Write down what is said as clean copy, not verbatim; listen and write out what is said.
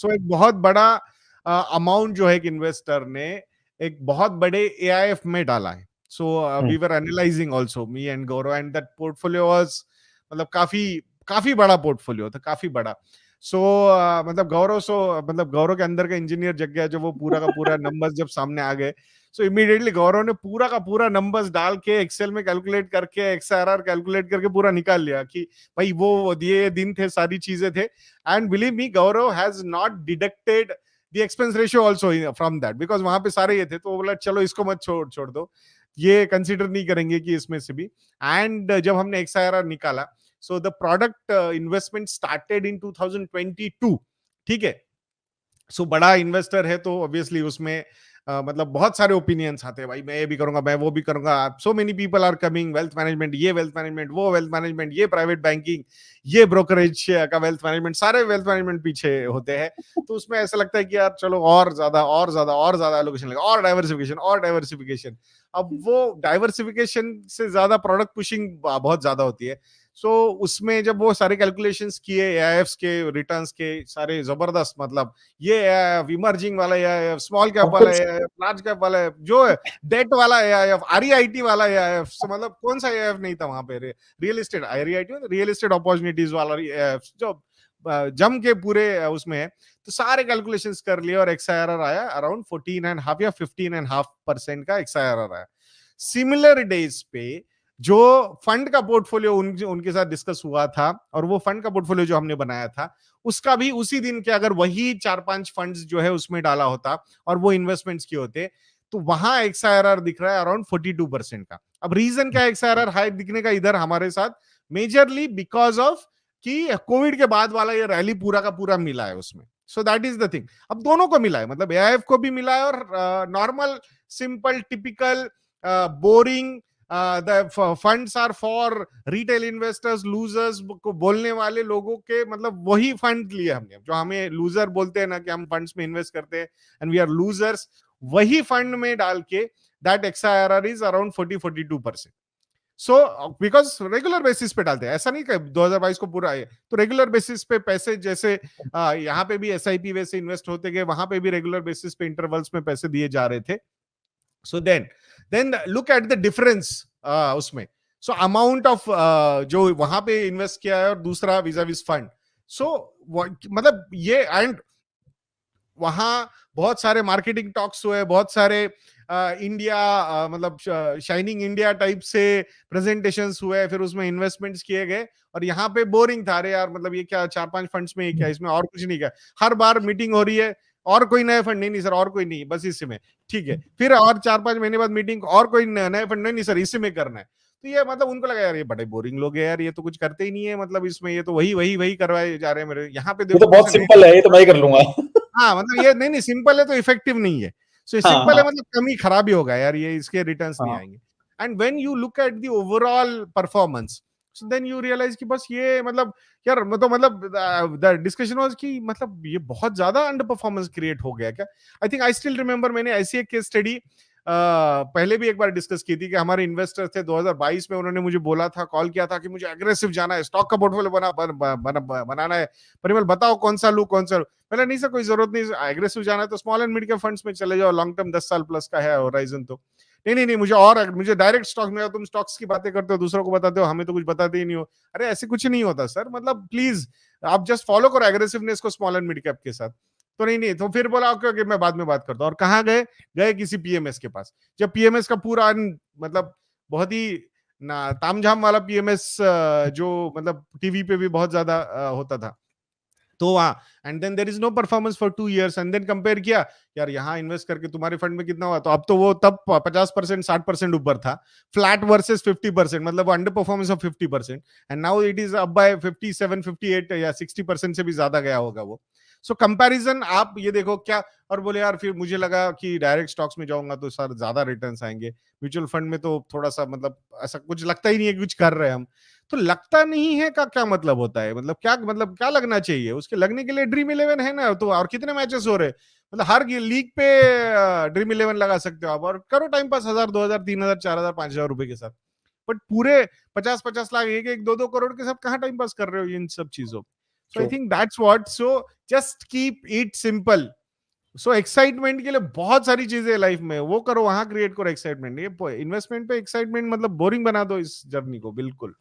सो एक बहुत बड़ा अमाउंट जो है एक इन्वेस्टर ने एक बहुत बड़े एआईएफ में डाला है. So we were analysing also, me and Gaurav, and that portfolio was मतलब काफी काफी बड़ा पोर्टफोलियो था, काफी बड़ा. सो मतलब गौरव के अंदर का इंजीनियर जग गया, जो वो पूरा का पूरा नंबर्स जब सामने आ गए. सो इमीडिएटली गौरव ने पूरा का पूरा नंबर्स डाल के एक्सेल में कैलकुलेट करके, एक्सआरआर कैलकुलेट करके पूरा निकाल लिया कि भाई वो ये दिन थे, सारी चीजें थे. And believe me, Gaurav has not deducted the expense ratio also from that, because वहां पे सारे ये थे. तो वो बोला चलो इसको मत छोड़ छोड़ दो, ये कंसिडर नहीं करेंगे कि इसमें से भी. एंड जब हमने एक्सआरआर निकाला, so the product investment started in 2022. ठीक है. सो बड़ा इन्वेस्टर है तो ऑब्वियसली उसमें मतलब बहुत सारे ओपिनियंस आते हैं, भाई मैं ये भी करूंगा, मैं वो भी करूंगा. So many people are coming, wealth management, ये वेल्थ मैनेजमेंट, वो वेल्थ मैनेजमेंट, ये प्राइवेट बैंकिंग, ये ब्रोकरेज का वेल्थ मैनेजमेंट, सारे वेल्थ मैनेजमेंट पीछे होते हैं. तो उसमें ऐसा लगता है कि यार चलो और ज्यादा और ज्यादा और ज्यादा एलोकेशन लगा, और डाइवर्सिफिकेशन और डाइवर्सिफिकेशन. अब वो डाइवर्सिफिकेशन से ज्यादा प्रोडक्ट पुशिंग बहुत ज्यादा होती है. सो उसमें जब वो सारे कैलकुलेशंस किए एआईएफ्स के, रिटर्न्स के, सारे जबरदस्त, मतलब ये एआईएफ, इमर्जिंग वाला एआईएफ, स्मॉल कैप वाला एआईएफ, लार्ज कैप वाला एआईएफ, जो है डेट वाला एआईएफ, आरईआईटी वाला एआईएफ, मतलब कौन सा एआईएफ नहीं था वहां पे. Real estate REIT, real estate opportunities वाला एआईएफ जो जम के पूरे उसमें है. तो सारे कैलकुलेशंस कर लिए और एक्सआईआरआर आया अराउंड 14.5 या 15.5% का एक्सआईआरआर आया. सिमिलर डेज पे जो फंड का पोर्टफोलियो उनके साथ डिस्कस हुआ था, और वो फंड का पोर्टफोलियो जो हमने बनाया था, उसका भी उसी दिन के अगर वही 4-5 फंड्स जो है उसमें डाला होता और वो इन्वेस्टमेंट्स किए होते, तो वहां एक्सआईआरआर दिख रहा है अराउंड 42% का. अब रीजन क्या है एक्सआईआरआर हाई दिखने का इधर हमारे साथ? मेजरली बिकॉज ऑफ कि कोविड के बाद वाला ये रैली पूरा का पूरा मिला है उसमें. So that is the thing. अब दोनों को मिला है, मतलब एआईएफ को भी मिला है और normal simple typical boring the funds are for retail investors, losers को बोलने वाले लोगों के, मतलब वही फंड लिए हमने जो हमें लूजर बोलते हैं ना, कि हम फंड्स में इन्वेस्ट करते हैं एंड वी आर लूजर्स, वही फंड में डाल के that XIRR is around 40-42%. So because regular basis पे डालते हैं, ऐसा नहीं कि 2022 को पूरा है. तो रेगुलर बेसिस पे पैसे, जैसे यहाँ पे भी एसआईपी वैसे इन्वेस्ट होते गए, वहां पे भी रेगुलर बेसिस पे इंटरवल्स में पैसे दिए जा रहे थे. So then look at the difference उसमें. सो अमाउंट ऑफ जो वहां पे इन्वेस्ट किया है और दूसरा विजाविस फंड. सो मतलब ये, एंड वहां बहुत सारे मार्केटिंग टॉक्स हुए, बहुत सारे इंडिया मतलब शाइनिंग इंडिया टाइप से प्रेजेंटेशंस हुए, फिर उसमें इन्वेस्टमेंट्स किए गए. और यहाँ पे बोरिंग था, अरे यार मतलब ये क्या 4-5 फंड्स में, ये क्या, इसमें और कुछ नहीं, क्या हर बार मीटिंग हो रही है और कोई नए फंड नहीं, नहीं सर और कोई नहीं, बस इसी में ठीक है. फिर और 4-5 महीने बाद मीटिंग, और कोई नए फंड नहीं, नहीं सर इसी में करना है. तो ये मतलब उनको लगा यार ये बड़े बोरिंग लोग हैं यार, ये तो कुछ करते ही नहीं है, मतलब इसमें ये तो वही वही वही करवाए जा रहे हैं मेरे. यहाँ पे ये देखो तो बहुत सिंपल है, ये तो मैं ही कर लूंगा. हाँ मतलब ये नहीं नहीं सिंपल है तो इफेक्टिव नहीं है. सो हाँ सिंपल है हाँ मतलब कम ही खराब ही होगा यार, ये इसके रिटर्न्स नहीं हाँ. आएंगे. And when you look at the overall performance, so then you realise कि बस ये मतलब यार मतलब द डिस्कशन वाज कि मतलब ये बहुत ज्यादा अंडर परफॉर्मेंस क्रिएट हो गया क्या. I think I still remember, मैंने ऐसी एक केस स्टडी पहले भी एक बार डिस्कस की थी कि हमारे इन्वेस्टर थे 2022 में, उन्होंने मुझे बोला था, कॉल किया था कि मुझे एग्रेसिव जाना है, स्टॉक का पोर्टफोलियो बनाना है, परिमल बताओ कौन सा लू कौन सा लू. मैंने नहीं सर कोई जरूरत नहीं, एग्रेसिव जाना है तो small and mid cap funds में चले जाओ, लॉन्ग टर्म 10 साल प्लस का है होराइजन. तो नहीं मुझे डायरेक्ट स्टॉक में, तुम स्टॉक्स की बातें करते हो, दूसरों को बताते हो, हमें तो कुछ बताते ही नहीं हो. अरे ऐसे कुछ नहीं होता सर, मतलब प्लीज आप जस्ट फॉलो करो एग्रेसिवनेस को स्मॉल एंड मिड कैप के साथ. तो नहीं तो फिर बोला ओके ओके मैं बाद में बात करता हूँ. और कहाँ गए, गए किसी पीएमएस के पास. जब पीएमएस का पूरा मतलब बहुत ही ना तामझाम वाला पीएमएस, जो मतलब टीवी पे भी बहुत ज्यादा होता था, तो वहां and then there is no performance for 2 years, and then compare किया, यार यहाँ इन्वेस्ट करके तुम्हारे फंड में कितना हुआ, तो अब तो वो तब 50% 60% ऊपर था, फ्लैट वर्सेस 50%, मतलब under performance of 50%, and now it is up by 57 58 या 60% से भी ज्यादा गया होगा वो. सो कंपैरिजन आप ये देखो क्या. और बोले यार फिर मुझे लगा कि डायरेक्ट स्टॉक्स में जाऊंगा तो सर ज्यादा रिटर्न्स आएंगे, म्यूचुअल फंड में तो थोड़ा सा मतलब ऐसा कुछ लगता ही नहीं है कुछ कर रहे हैं हम. तो लगता नहीं है का क्या मतलब होता है, मतलब क्या लगना चाहिए, उसके लगने के लिए ड्रीम इलेवन है ना. तो और कितने मैचेस हो रहे, मतलब हर लीग पे ड्रीम इलेवन लगा सकते हो आप और करो टाइम पास, 1000 2000 3000 4000 5000 रुपए के साथ. बट पूरे 50-50 लाख, एक 1 2 2 करोड़ के साथ कहाँ टाइम पास कर रहे हो इन सब चीजों. So I think that's what, so just keep it simple. So excitement के लिए बहुत सारी चीजें लाइफ में, वो करो, वहां क्रिएट करो एक्साइटमेंट। ये इन्वेस्टमेंट पे एक्साइटमेंट मतलब बोरिंग बना दो इस जर्नी को, बिल्कुल।